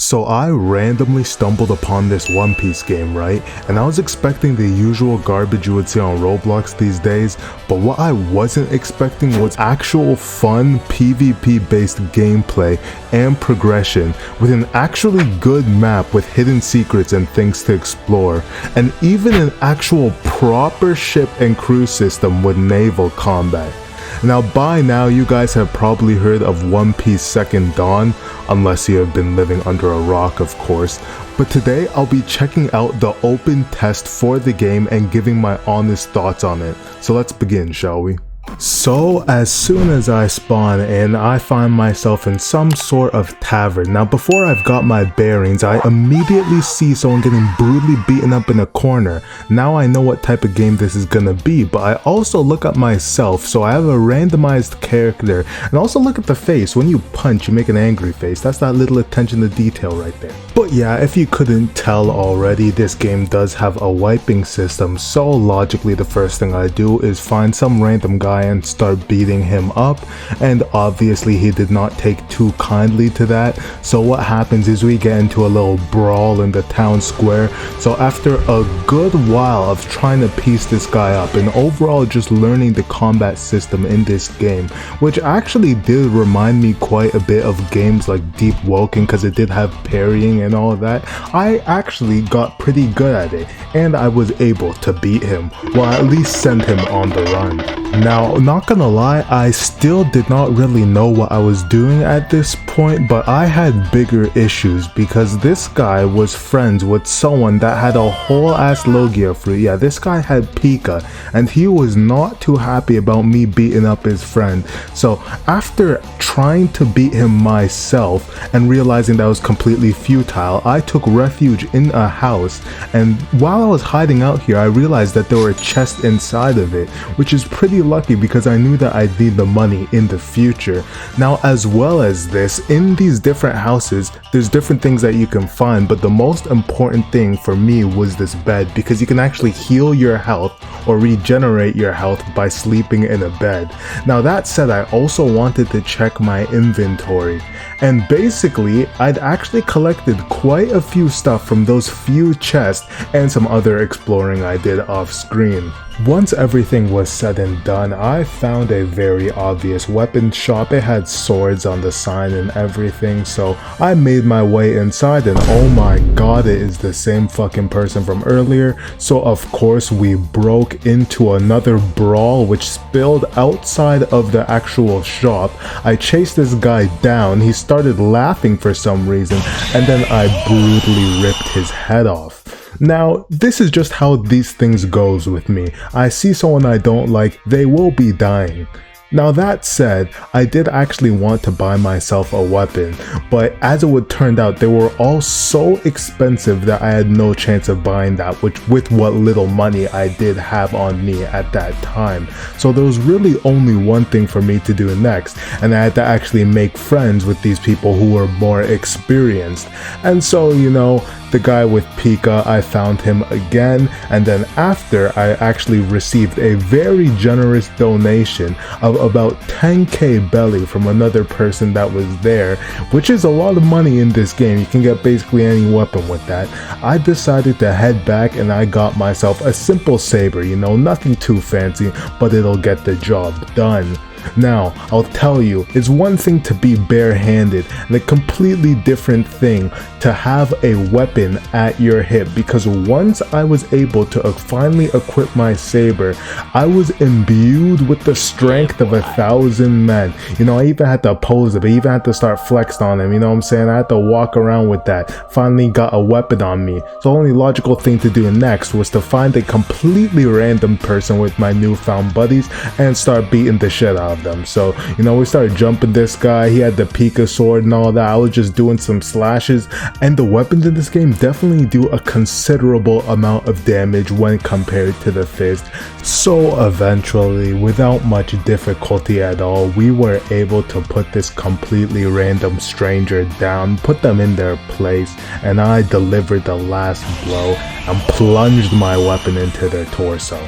So I randomly stumbled upon this One Piece game, right? And I was expecting the usual garbage you would see on Roblox these days, but what I wasn't expecting was actual fun PvP based gameplay and progression with an actually good map with hidden secrets and things to explore, and even an actual proper ship and crew system with naval combat. Now by now you guys have probably heard of One Piece Second Dawn, unless you have been living under a rock of course, but today I'll be checking out the open test for the game and giving my honest thoughts on it. So let's begin, shall we? So as soon as I spawn in, I find myself in some sort of tavern. Now before I've got my bearings, I immediately see someone getting brutally beaten up in a corner. Now I know what type of game this is gonna be, but I also look at myself, so I have a randomized character, and also look at the face. When you punch, you make an angry face. That's that little attention to detail right there. But yeah, if you couldn't tell already, this game does have a wiping system, so logically the first thing I do is find some random guy and start beating him up, and obviously he did not take too kindly to that. So what happens is we get into a little brawl in the town square. So after a good while of trying to piece this guy up and overall just learning the combat system in this game, which actually did remind me quite a bit of games like Deepwoken because it did have parrying and all of that, I actually got pretty good at it and I was able to beat him, or at least send him on the run. Now, not gonna lie, I still did not really know what I was doing at this point, but I had bigger issues because this guy was friends with someone that had a whole ass Logia fruit. Yeah, this guy had Pika, and he was not too happy about me beating up his friend. So after trying to beat him myself and realizing that was completely futile, I took refuge in a house, and while I was hiding out here, I realized that there were chests inside of it, which is pretty lucky because I knew that I'd need the money in the future. Now, as well as this, in these different houses, there's different things that you can find, but the most important thing for me was this bed, because you can actually heal your health or regenerate your health by sleeping in a bed. Now that said, I also wanted to check my inventory, and basically I'd actually collected quite a few stuff from those few chests and some other exploring I did off screen. Once everything was said and done, I found a very obvious weapon shop. It had swords on the sign and everything, so I made my way inside, and oh my god, it is the same fucking person from earlier. So of course we broke into another brawl which spilled outside of the actual shop. I chased this guy down, he started laughing for some reason, and then I brutally ripped his head off. Now, this is just how these things goes with me. I see someone I don't like, they will be dying. Now that said, I did actually want to buy myself a weapon, but as it would turn out, they were all so expensive that I had no chance of buying that, which with what little money I did have on me at that time. So there was really only one thing for me to do next, and I had to actually make friends with these people who were more experienced. And so, you know, the guy with Pika, I found him again, and then after, I actually received a very generous donation of about 10k belly from another person that was there, which is a lot of money in this game. You can get basically any weapon with that. I decided to head back and I got myself a simple saber, you know, nothing too fancy, but it'll get the job done. Now, I'll tell you, it's one thing to be barehanded and a completely different thing to have a weapon at your hip, because once I was able to finally equip my saber, I was imbued with the strength of 1,000 men. You know, I even had to pose it, I even had to start flexing on him, you know what I'm saying? I had to walk around with that. Finally got a weapon on me. So the only logical thing to do next was to find a completely random person with my newfound buddies and start beating the shit out of them. So, you know, we started jumping this guy, he had the Pika sword and all that. I was just doing some slashes, and the weapons in this game definitely do a considerable amount of damage when compared to the fist. So eventually, without much difficulty at all, we were able to put this completely random stranger down, put them in their place, and I delivered the last blow and plunged my weapon into their torso.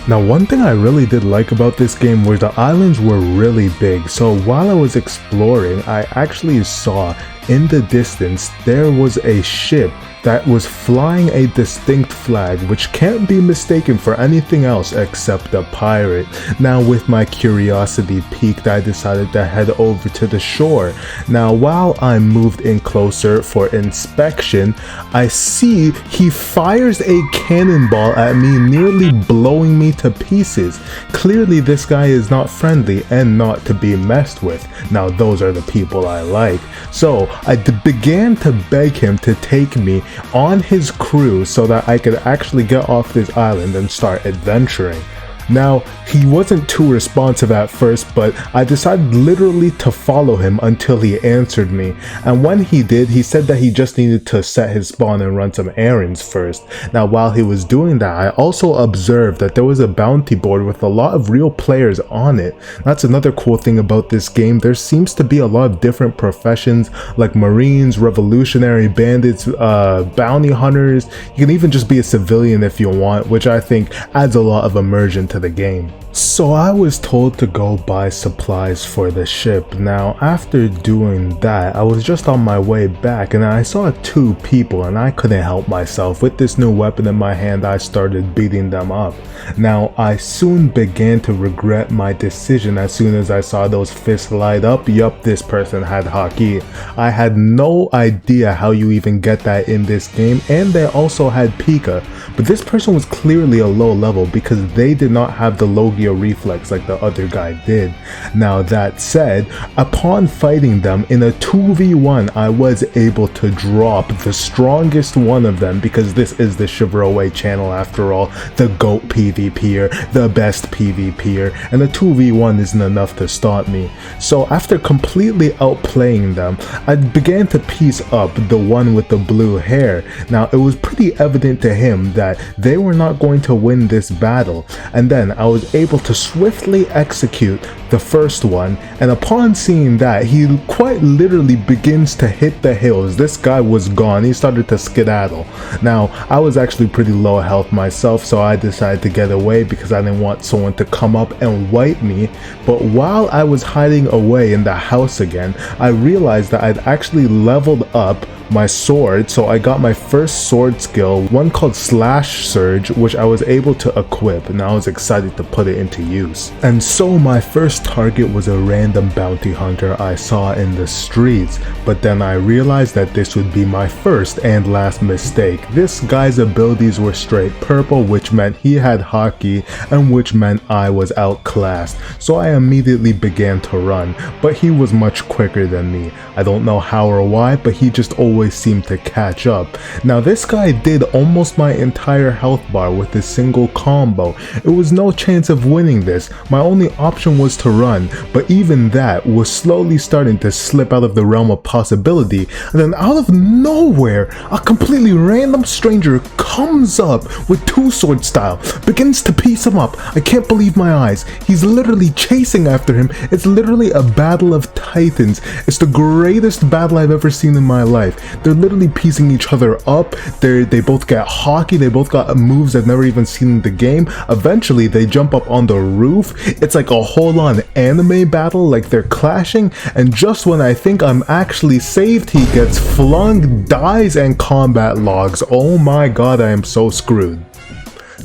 Now, one thing I really did like about this game was the islands were really big, so while I was exploring, I actually saw in the distance there was a ship that was flying a distinct flag which can't be mistaken for anything else except a pirate. Now with my curiosity piqued, I decided to head over to the shore. Now while I moved in closer for inspection, I see he fires a cannonball at me, nearly blowing me to pieces. Clearly this guy is not friendly and not to be messed with. Now those are the people I like. So I began to beg him to take me on his crew so that I could actually get off this island and start adventuring. Now, he wasn't too responsive at first, but I decided literally to follow him until he answered me. And when he did, he said that he just needed to set his spawn and run some errands first. Now, while he was doing that, I also observed that there was a bounty board with a lot of real players on it. That's another cool thing about this game. There seems to be a lot of different professions like Marines, revolutionary bandits, bounty hunters. You can even just be a civilian if you want, which I think adds a lot of immersion to the game. So I was told to go buy supplies for the ship. Now after doing that, I was just on my way back and I saw two people and I couldn't help myself. With this new weapon in my hand, I started beating them up. Now I soon began to regret my decision as soon as I saw those fists light up. Yup, this person had haki. I had no idea how you even get that in this game, and they also had Pika, but this person was clearly a low level because they did not have the Logia reflex like the other guy did. Now that said, upon fighting them in a 2v1, I was able to drop the strongest one of them, because this is the ShiverAway channel after all, the GOAT PvPer, the best PvPer, and a 2v1 isn't enough to stop me. So after completely outplaying them, I began to piece up the one with the blue hair. Now it was pretty evident to him that they were not going to win this battle, and then I was able to swiftly execute the first one, and upon seeing that, he quite literally begins to hit the hills. This guy was gone. He started to skedaddle. Now I was actually pretty low health myself, so I decided to get away because I didn't want someone to come up and wipe me. But while I was hiding away in the house again, I realized that I'd actually leveled up my sword, so I got my first sword skill, one called Slash Surge, which I was able to equip, and I was excited to put it into use. And so my first target was a random bounty hunter I saw in the streets, but then I realized that this would be my first and last mistake. This guy's abilities were straight purple, which meant he had haki, and which meant I was outclassed, so I immediately began to run, but he was much quicker than me. I don't know how or why, but he just always seemed to catch up. Now this guy did almost my entire health bar with a single combo. It was no chance of winning this. My only option was to run, but even that was slowly starting to slip out of the realm of possibility. And then out of nowhere, a completely random stranger comes up with two sword style, begins to piece him up. I can't believe my eyes. He's literally chasing after him. It's literally a battle of titans. It's the greatest battle I've ever seen in my life. They're literally piecing each other up. They both got hockey. They both got moves I've never even seen in the game. Eventually, they jump up on the roof. It's like a whole-on anime battle, like they're clashing. And just when I think I'm actually saved, he gets flung, dies, and combat logs. Oh my god, I am so screwed.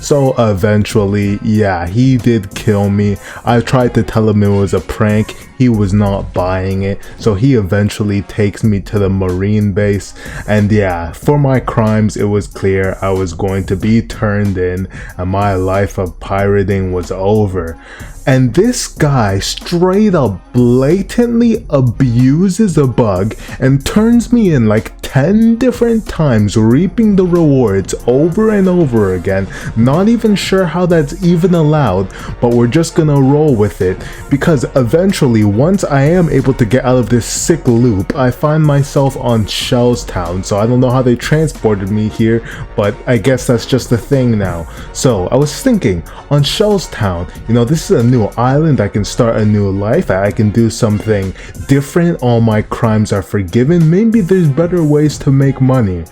So eventually, yeah, he did kill me. I tried to tell him it was a prank. He was not buying it, so he eventually takes me to the marine base. And yeah, for my crimes, it was clear I was going to be turned in and my life of pirating was over. And this guy straight up blatantly abuses a bug and turns me in like 10 different times, reaping the rewards over and over again. Not even sure how that's even allowed, but we're just gonna roll with it, because eventually, once I am able to get out of this sick loop, I find myself on Shell's Town. So I don't know how they transported me here, but I guess that's just the thing now. So I was thinking, on Shell's Town, you know, this is a new island. I can start a new life. I can do something different. All my crimes are forgiven. Maybe there's better ways to make money.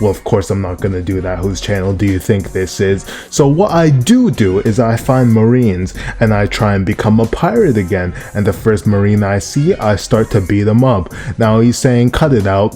Well, of course I'm not gonna do that. Whose channel do you think this is? So what I do is I find Marines and I try and become a pirate again, and the first Marine I see, I start to beat him up. Now he's saying cut it out,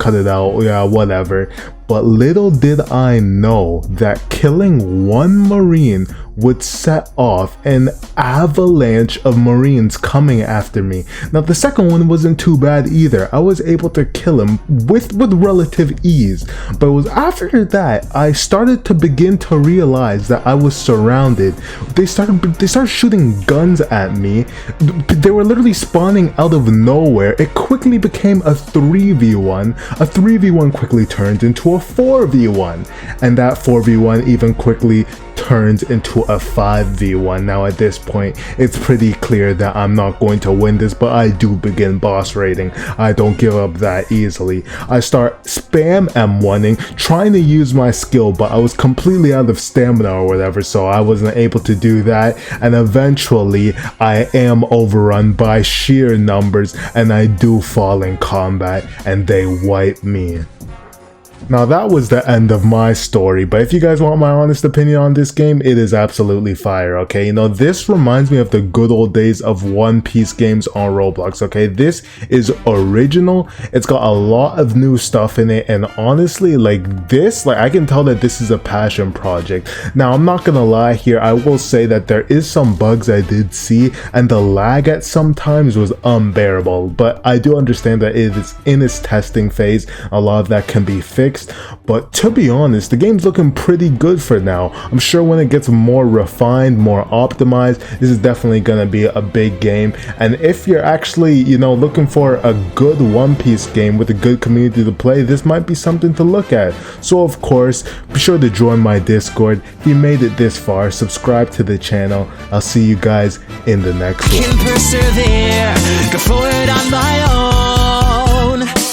yeah, whatever. But little did I know that killing one Marine would set off an avalanche of Marines coming after me. Now the second one wasn't too bad either. I was able to kill him with relative ease. But it was after that I started to begin to realize that I was surrounded. They started shooting guns at me. They were literally spawning out of nowhere. It quickly became a 3v1. A 3v1 quickly turned into a 4v1, and that 4v1 even quickly turns into a 5v1. Now at this point it's pretty clear that I'm not going to win this, but I do begin boss raiding. I don't give up that easily. I start spam M1ing, trying to use my skill, but I was completely out of stamina or whatever, so I wasn't able to do that, and eventually I am overrun by sheer numbers and I do fall in combat and they wipe me. Now that was the end of my story, but if you guys want my honest opinion on this game, it is absolutely fire, okay? You know, this reminds me of the good old days of One Piece games on Roblox, okay? This is original, it's got a lot of new stuff in it, and honestly, like this, I can tell that this is a passion project. Now, I'm not gonna lie here, I will say that there is some bugs I did see, and the lag at some times was unbearable, but I do understand that it is in its testing phase. A lot of that can be fixed. But to be honest, the game's looking pretty good for now. I'm sure when it gets more refined, more optimized, this is definitely gonna be a big game. And if you're actually, you know, looking for a good One Piece game with a good community to play, this might be something to look at. So of course, be sure to join my Discord. If you made it this far, subscribe to the channel. I'll see you guys in the next one. Can persevere, go forward on my own.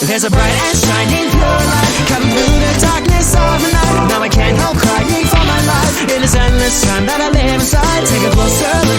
There's a bright and shining pure light coming through the darkness of the night. Now I can't help crying for my life. In this endless time that I live inside, take a closer look.